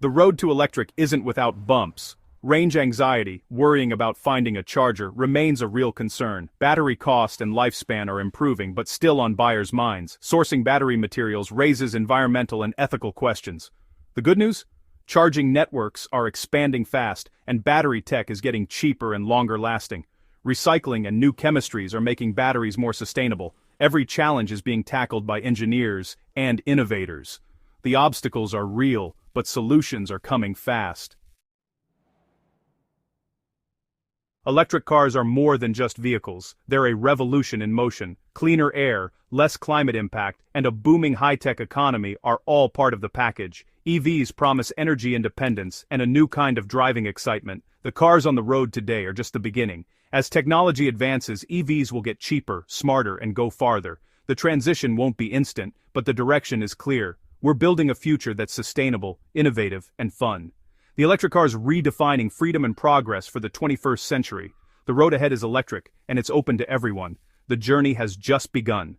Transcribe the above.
The road to electric isn't without bumps. Range anxiety, worrying about finding a charger, remains a real concern. Battery cost and lifespan are improving but still on buyers' minds. Sourcing battery materials raises environmental and ethical questions. The good news? Charging networks are expanding fast, and battery tech is getting cheaper and longer lasting. Recycling and new chemistries are making batteries more sustainable. Every challenge is being tackled by engineers and innovators. The obstacles are real, but solutions are coming fast. Electric cars are more than just vehicles. They're a revolution in motion. Cleaner air, less climate impact, and a booming high-tech economy are all part of the package. EVs promise energy independence and a new kind of driving excitement. The cars on the road today are just the beginning. As technology advances, EVs will get cheaper, smarter, and go farther. The transition won't be instant, but the direction is clear. We're building a future that's sustainable, innovative, and fun. The electric car is redefining freedom and progress for the 21st century. The road ahead is electric, and it's open to everyone. The journey has just begun.